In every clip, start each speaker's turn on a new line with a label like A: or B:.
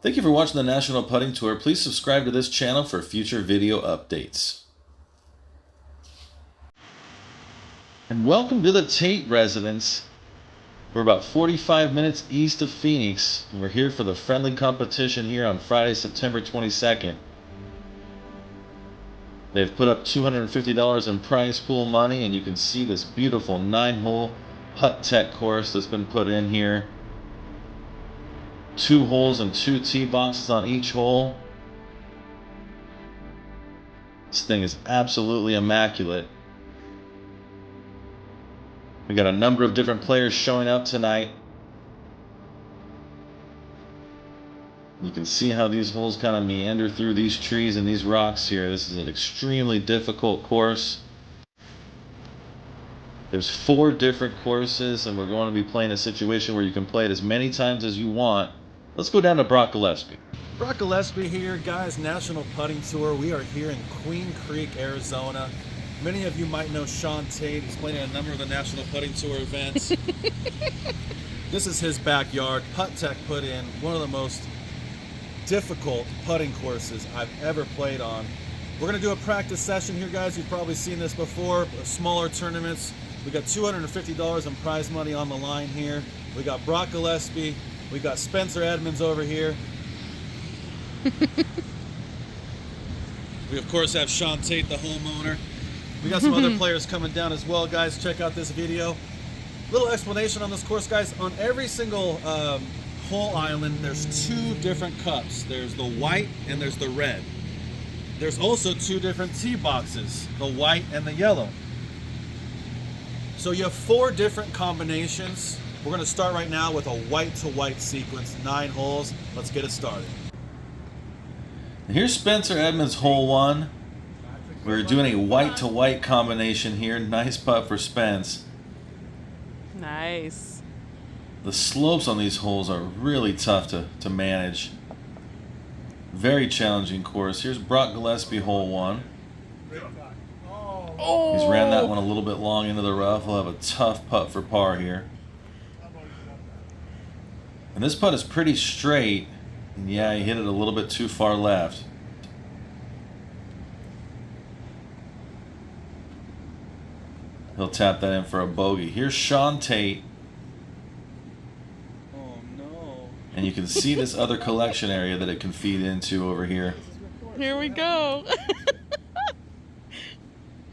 A: Thank you for watching the National Putting Tour. Please subscribe to this channel for future video updates. And welcome to the Tate residence. We're about 45 minutes east of Phoenix, and we're here for the friendly competition here on Friday, September 22nd. They've put up $250 in prize pool money, and you can see this beautiful 9-hole PuttTek course that's been put in here. 2 holes and 2 tee boxes on each hole. This thing is absolutely immaculate. We got a number of different players showing up tonight. You can see how these holes kind of meander through these trees and these rocks here. This is an extremely difficult course. There's 4 different courses, and we're going to be playing a situation where you can play it as many times as you want. Let's go down to Brock Gillespie.
B: Brock Gillespie here, guys, National Putting Tour. We are here in Queen Creek, Arizona. Many of you might know Sean Tate. He's playing at a number of the National Putting Tour events. This is his backyard. PuttTek put in one of the most difficult putting courses I've ever played on. We're going to do a practice session here, guys. You've probably seen this before, smaller tournaments. We got $250 in prize money on the line here. We got Brock Gillespie. We got Spencer Edmunds over here. We of course have Sean Tate, the homeowner. We got some other players coming down as well, guys. Check out this video. Little explanation on this course, guys. On every single hole island, there's 2 different cups. There's the white and there's the red. There's also 2 different tee boxes, the white and the yellow. So you have 4 different combinations. We're going to start right now with a white-to-white sequence, 9 holes. Let's get it started.
A: And here's Spencer Edmunds, hole 1. We're doing a white-to-white combination here. Nice putt for Spence.
C: Nice.
A: The slopes on these holes are really tough to manage. Very challenging course. Here's Brock Gillespie, hole 1.
C: Oh.
A: He's ran that one a little bit long into the rough. He'll have a tough putt for par here. And this putt is pretty straight. And yeah, he hit it a little bit too far left. He'll tap that in for a bogey. Here's Sean Tate.
B: Oh no.
A: And you can see this other collection area that it can feed into over here.
C: Here we go.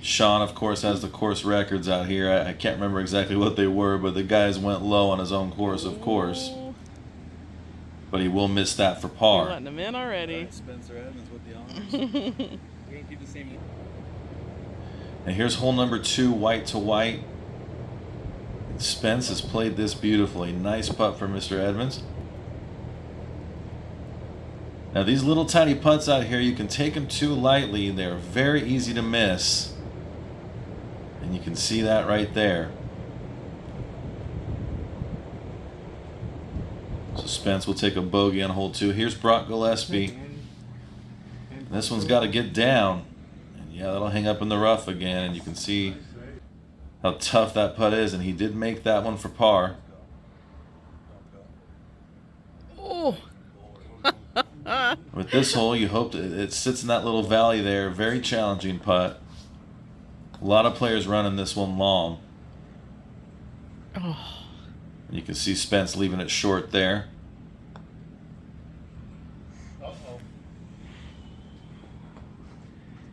A: Sean, of course, has the course records out here. I can't remember exactly what they were, but the guys went low on his own course, of course. But he will miss that for par.
C: You're letting him in already.
B: Right, Spencer Edmunds with the honors. We can keep the same.
A: And here's hole number 2, white to white. Spence has played this beautifully. Nice putt for Mr. Edmunds. Now these little tiny putts out here, you can take them too lightly. They're very easy to miss. And you can see that right there. So Spence will take a bogey on hole 2. Here's Brock Gillespie. And this one's got to get down. And yeah, that'll hang up in the rough again. And you can see how tough that putt is. And he did make that one for par.
C: Oh.
A: With this hole, you hope that it sits in that little valley there. Very challenging putt. A lot of players running this one long.
C: Oh.
A: You can see Spence leaving it short there.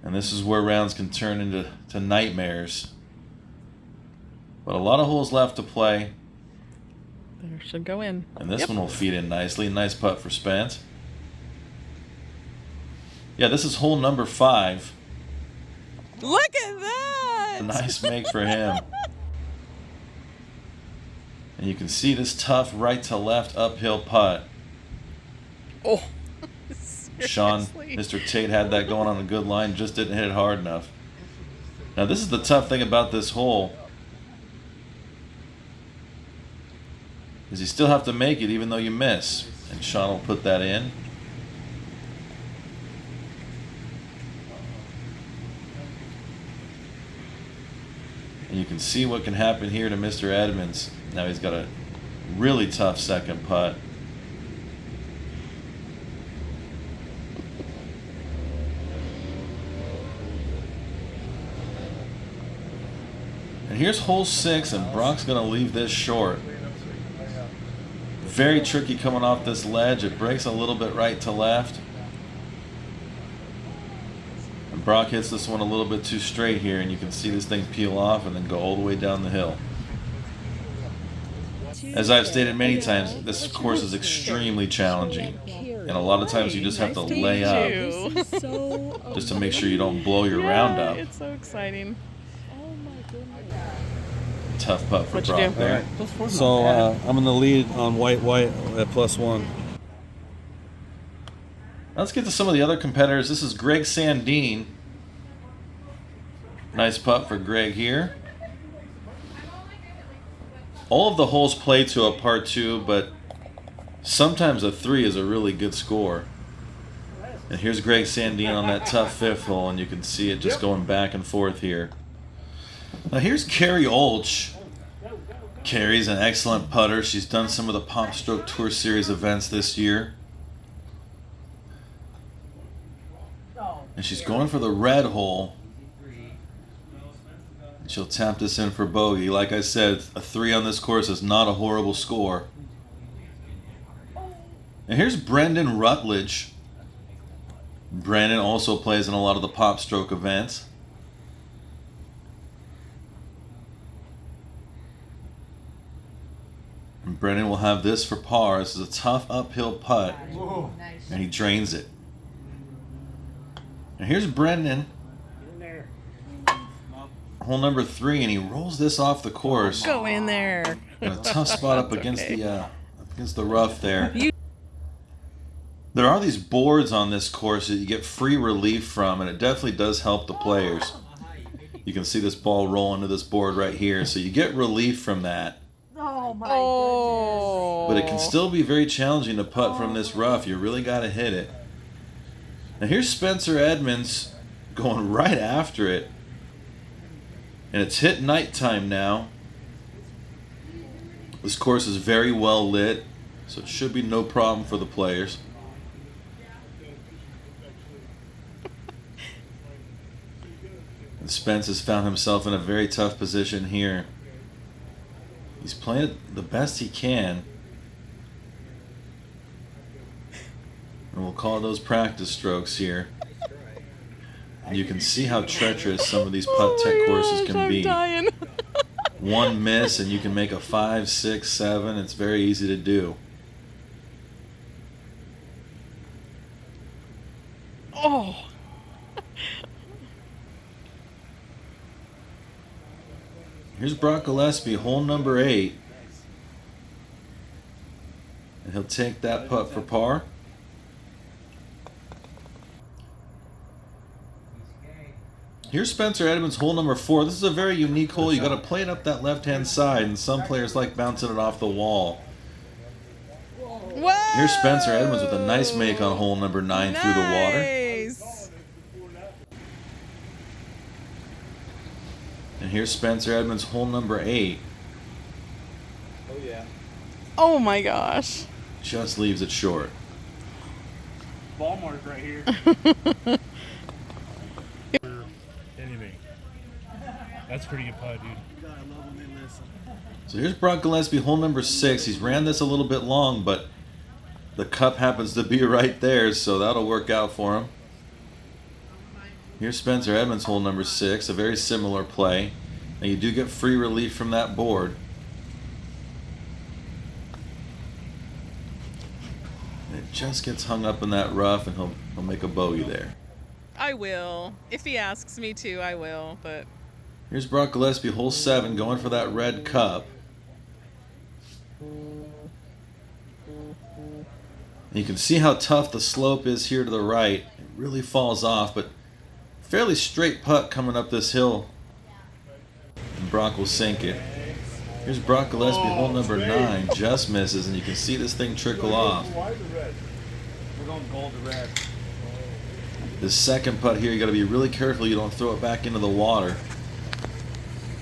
A: And this is where rounds can turn into nightmares. But a lot of holes left to play.
C: There should go in.
A: And this one will feed in nicely. Nice putt for Spence. Yeah, this is hole number 5.
C: Look at that!
A: A nice make for him. And you can see this tough right to left uphill putt.
C: Oh.
A: Sean, Mr. Tate had that going on a good line, just didn't hit it hard enough. Now this is the tough thing about this hole. Is you still have to make it even though you miss. And Sean will put that in. And you can see what can happen here to Mr. Edmunds. Now he's got a really tough second putt. here's hole 6, and Brock's going to leave this short. Very tricky coming off this ledge. It breaks a little bit right to left. And Brock hits this one a little bit too straight here, and you can see this thing peel off and then go all the way down the hill. As I've stated many times, this course is extremely challenging. And a lot of times you just have to lay up just to make sure you don't blow your round up.
C: It's so exciting.
A: Tough putt for
C: What'd you
A: Brock
C: do?
A: there.
B: So I'm in the lead on white at +1.
A: Let's get to some of the other competitors. This is Greg Sandine. Nice putt for Greg here. All of the holes play to a par 2, but sometimes a 3 is a really good score. And here's Greg Sandine on that tough 5th hole, and you can see it just going back and forth here. Now here's Carrie Olch. Carrie's an excellent putter. She's done some of the Pop Stroke Tour Series events this year. And she's going for the red hole. And she'll tap this in for bogey. Like I said, a 3 on this course is not a horrible score. And here's Brendan Rutledge. Brendan also plays in a lot of the Pop Stroke events. And Brendan will have this for par. This is a tough uphill putt. And he drains it. And here's Brendan. Hole number 3, and he rolls this off the course.
C: Go in there.
A: In a tough spot up against
C: Okay.
A: the rough there. There are these boards on this course that you get free relief from, and it definitely does help the players. You can see this ball roll into this board right here, so you get relief from that.
D: Oh my
A: But it can still be very challenging to putt from this rough. You really got to hit it. Now here's Spencer Edmunds going right after it. And it's hit nighttime now. This course is very well lit, so it should be no problem for the players. And Spence has found himself in a very tough position here. He's playing it the best he can. And we'll call those practice strokes here. And you can see how treacherous some of these PuttTek courses can be.
C: Dying.
A: One miss and you can make a 5, 6, 7. It's very easy to do.
C: Oh.
A: Here's Brock Gillespie, hole number 8. And he'll take that putt for par. Here's Spencer Edmunds, hole number 4. This is a very unique hole. You got to play it up that left-hand side, and some players like bouncing it off the wall.
C: Whoa.
A: Here's Spencer Edmunds with a nice make on hole number 9 through the water.
C: Nice.
A: And here's Spencer Edmunds, hole number 8.
B: Oh yeah.
C: Oh my gosh.
A: Just leaves it short.
E: Ball mark right here. Anything. That's pretty good putt, dude.
A: So here's Brock Gillespie, hole number 6. He's ran this a little bit long, but the cup happens to be right there, so that'll work out for him. Here's Spencer Edmunds, hole number 6, a very similar play. And you do get free relief from that board. And it just gets hung up in that rough, and he'll make a bogey there.
C: I will. If he asks me to, I will, but
A: Here's Brock Gillespie, hole 7, going for that red cup. And you can see how tough the slope is here to the right. It really falls off, but fairly straight putt coming up this hill. And Brock will sink it. Here's Brock Gillespie, hole number 9, just misses, and you can see this thing trickle off.
E: We're going gold to red.
A: This second putt here, you got to be really careful you don't throw it back into the water.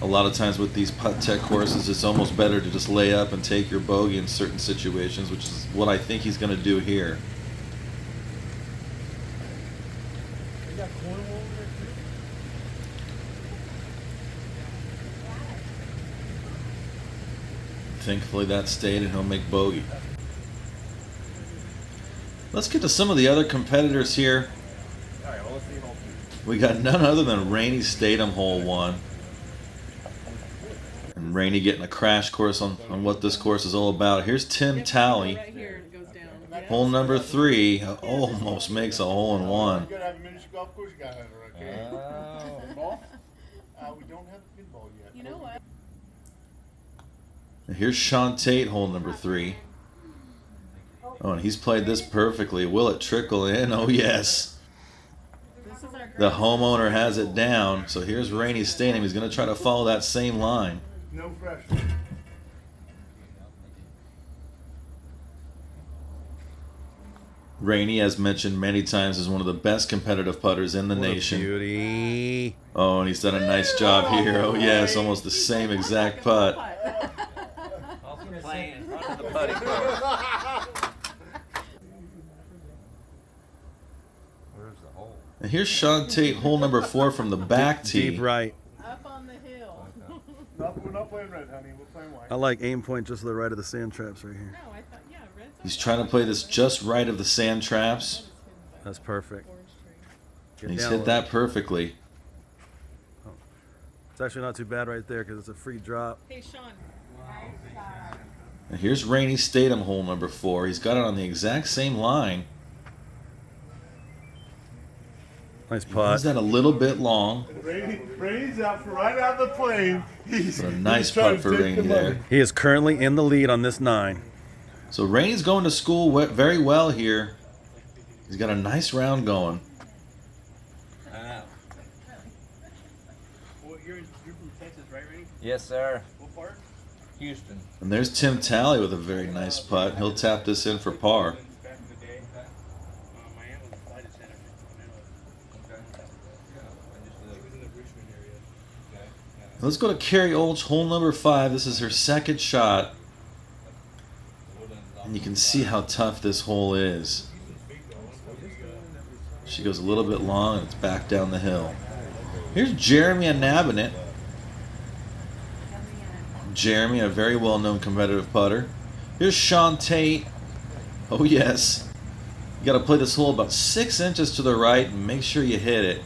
A: A lot of times with these PuttTek courses, it's almost better to just lay up and take your bogey in certain situations, which is what I think he's going to do here. Thankfully that stayed and he'll make bogey. Let's get to some of the other competitors here. We got none other than Rainy Statum hole 1. And Rainy getting a crash course on what this course is all about. Here's Tim Talley.
C: Right here, it goes down.
A: Hole number 3 almost makes a hole in 1.
D: You gotta have a miniature golf course, you gotta have it, okay? Pinball? We don't have a pinball yet.
C: You know what?
A: And here's Sean Tate, hole number 3. Oh, and he's played this perfectly. Will it trickle in? Oh, yes.
C: This is our
A: The homeowner has it down. So here's Rainy Statum. He's going to try to follow that same line.
D: No pressure.
A: Rainy, as mentioned many times, is one of the best competitive putters in the nation.
B: Beauty.
A: Oh, and he's done a nice job here. Oh, yes, almost the same exact putt. And here's Sean Tate, hole number 4 from the back tee.
B: Deep right.
C: up on the hill.
D: We're not playing red, honey. We're playing white.
B: I like aim point just to the right of the sand traps right here.
C: No, I thought, yeah, red's
A: He's trying to play this just right of the sand traps.
B: That's perfect. Get
A: And he's
B: down
A: hit
B: with
A: that
B: it.
A: perfectly.
B: It's actually not too bad right there because it's a free drop.
C: Hey, Sean.
A: And here's Rainy Statum, hole number 4. He's got it on the exact same line.
B: Nice
A: He's
B: putt.
A: that a little bit long.
D: Rainy's out for right out of the plane. He's
A: But a nice
D: trying
A: putt
D: to
A: for
D: take
A: Rainy
D: the money.
A: there.
B: He is currently in the lead on this 9.
A: So Rainy's going to school very well here. He's got a nice round going.
E: Well, you're from Texas, right, Rainy?
F: Yes, sir.
E: What part?
F: Houston.
A: And there's Tim Talley with a very nice putt. He'll tap this in for par.
E: Back in the day. Miami was a flight attendant from Manila. She was in the Richmond area.
A: Let's go to Carrie Olch, hole number 5. This is her second shot. And you can see how tough this hole is. She goes a little bit long and it's back down the hill. Here's Jeremy Inabinet. Jeremy, a very well-known competitive putter. Here's Sean Tate. Oh yes. You got to play this hole about 6 inches to the right and make sure you hit it.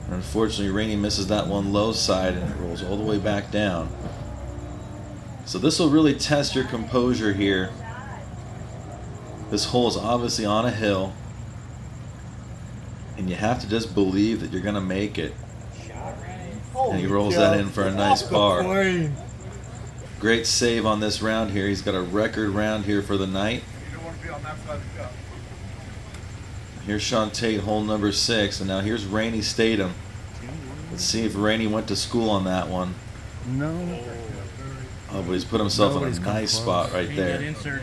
A: And unfortunately, Rainy misses that one low side and it rolls all the way back down. So this will really test your composure here. This hole is obviously on a hill. And you have to just believe that you're going to make it. And he rolls that in for a nice par. Great save on this round here. He's got a record round here for the night.
D: You don't want to be on that side of the cup.
A: Here's Sean Tate, hole number 6. And now here's Rainy Statum. Let's see if Rainy went to school on that one.
B: No.
A: Oh, but he's put himself
B: Nobody's
A: in a
B: come
A: nice
B: close.
A: spot right there.
E: Insert.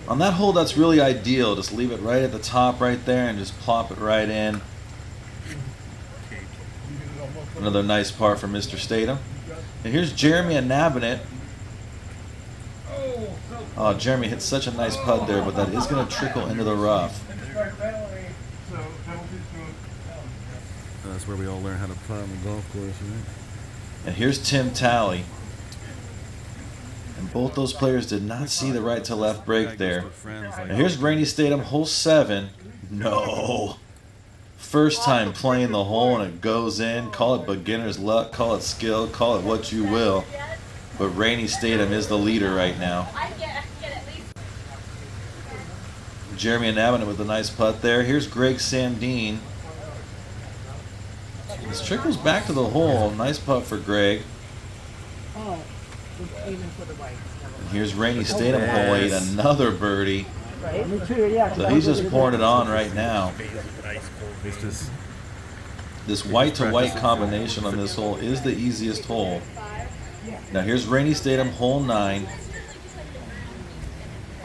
A: On that hole, that's really ideal. Just leave it right at the top right there and just plop it right in. Another nice par for Mr. Statum. And here's Jeremy Inabinet. Oh, Jeremy hit such a nice putt there, but that is going to trickle into the rough.
B: That's where we all learn how to putt on the golf course, right?
A: And here's Tim Talley. And both those players did not see the right to left break there. And here's Rainy Statum, hole 7. No. First time playing the hole and it goes in. Call it beginner's luck, call it skill, call it what you will. But Rainy Statum is the leader right now. Jeremy Inabinet with a nice putt there. Here's Greg Sandine. This trickles back to the hole. Nice putt for Greg. And here's Rainy Statum, hole 8, another birdie. So he's just pouring it on right now. This white to white combination on this hole is the easiest hole. Now here's Rainy Statum, hole 9.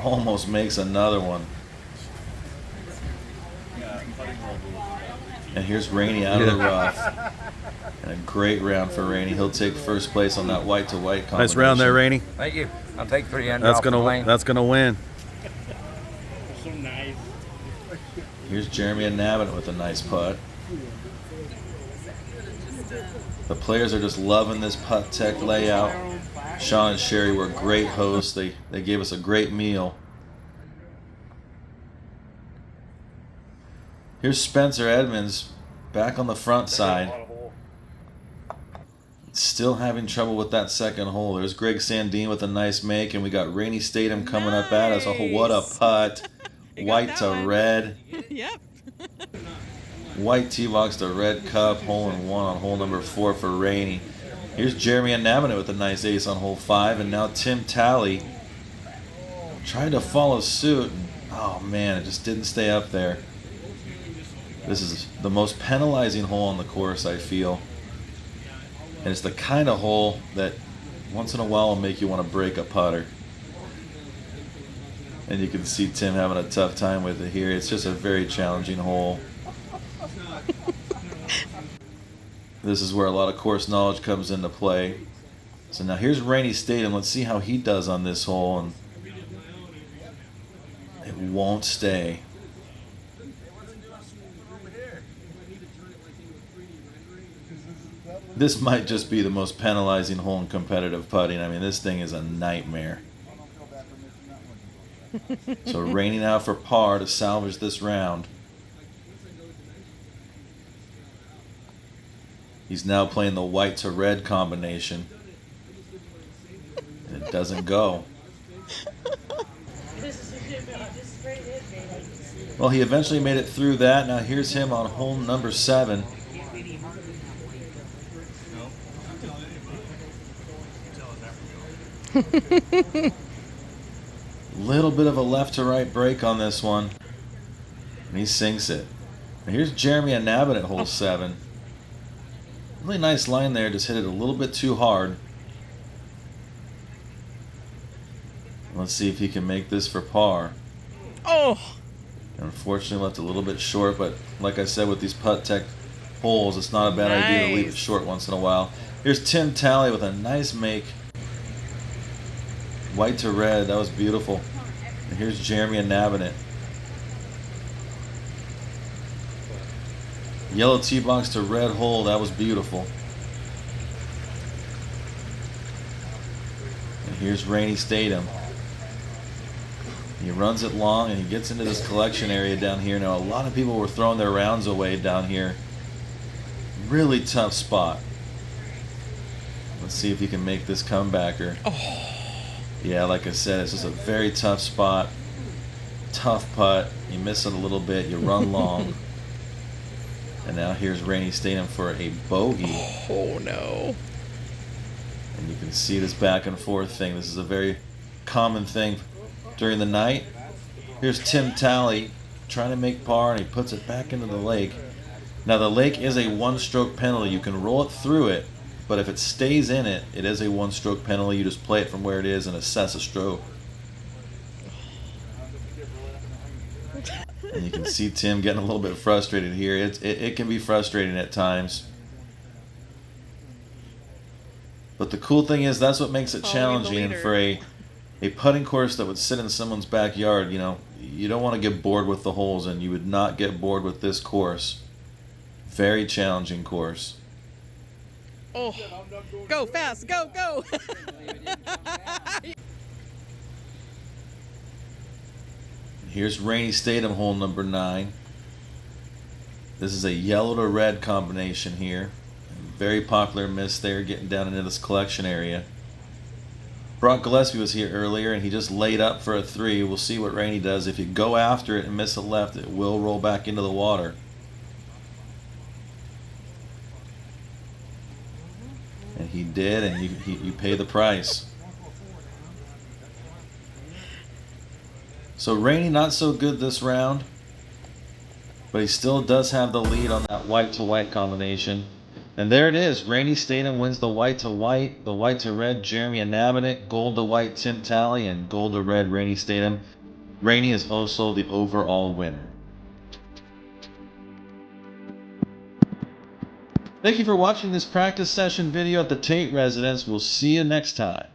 A: Almost makes another one. And here's Rainy out of the rough. And a great round for Rainy. He'll take first place on that white to white combination.
B: Nice round there, Rainy.
F: Thank you. I'll take 3 under
B: That's
F: off the
B: gonna
F: lane.
B: that's gonna win.
E: So nice.
A: Here's Jeremy Inabinet with a nice putt. The players are just loving this PuttTek layout. Sean and Sherry were great hosts. They gave us a great meal. Here's Spencer Edmunds back on the front side. Still having trouble with that second hole. There's Greg Sandine with a nice make, and we got Rainy Statum coming up at us. Oh, what a putt. White to red.
C: Yep.
A: White tee box to red cup, hole in one on hole number 4 for Rainy. Here's Jeremy Inabinet with a nice ace on hole 5, and now Tim Talley trying to follow suit. Oh man, it just didn't stay up there. This is the most penalizing hole on the course, I feel. And it's the kind of hole that once in a while will make you want to break a putter. And you can see Tim having a tough time with it here. It's just a very challenging hole. This is where a lot of course knowledge comes into play. So now here's Rainy Statum. Let's see how he does on this hole. And it won't stay. This might just be the most penalizing hole in competitive putting. I mean, this thing is a nightmare. So Rainy now for par to salvage this round. He's now playing the white to red combination. And it doesn't go. Well, he eventually made it through that. Now here's him on hole number 7. Little bit of a left to right break on this one. And he sinks it. Now here's Jeremy Inabinet at hole 7. Really nice line there, just hit it a little bit too hard. Let's see if he can make this for par.
C: Oh!
A: Unfortunately left a little bit short, but like I said with these PuttTek holes, it's not a bad idea to leave it short once in a while. Here's Tim Talley with a nice make. White to red, that was beautiful. And here's Jeremy Inabinet. Yellow tee box to red hole, that was beautiful. And here's Rainy Statum. He runs it long and he gets into this collection area down here. Now a lot of people were throwing their rounds away down here. Really tough spot. Let's see if he can make this comebacker.
C: Oh.
A: Yeah, like I said, it's just a very tough spot. Tough putt. You miss it a little bit, you run long. And now here's Rainy Statum for a bogey.
C: Oh no.
A: And you can see this back and forth thing. This is a very common thing during the night. Here's Tim Talley trying to make par, and he puts it back into the lake. Now the lake is a one-stroke penalty. You can roll it through it, but if it stays in it, it is a one-stroke penalty. You just play it from where it is and assess a stroke. And you can see Tim getting a little bit frustrated here. It can be frustrating at times. But the cool thing is that's what makes it challenging. And for a putting course that would sit in someone's backyard, you know, you don't want to get bored with the holes, and you would not get bored with this course. Very challenging course.
C: Oh, go fast, go, go.
A: Here's Rainy Statum, hole number 9. This is a yellow to red combination here. Very popular miss there, getting down into this collection area. Brock Gillespie was here earlier, and he just laid up for a 3. We'll see what Rainy does. If you go after it and miss it left, it will roll back into the water. And he did, and you pay the price. So Rainy not so good this round, but he still does have the lead on that white to white combination. And there it is. Rainy Statum wins the white to white, the white to red Jeremy Inabinet, gold to white Tim Talley, and gold to red Rainy Statum. Rainy is also the overall winner. Thank you for watching this practice session video at the Tate residence. We'll see you next time.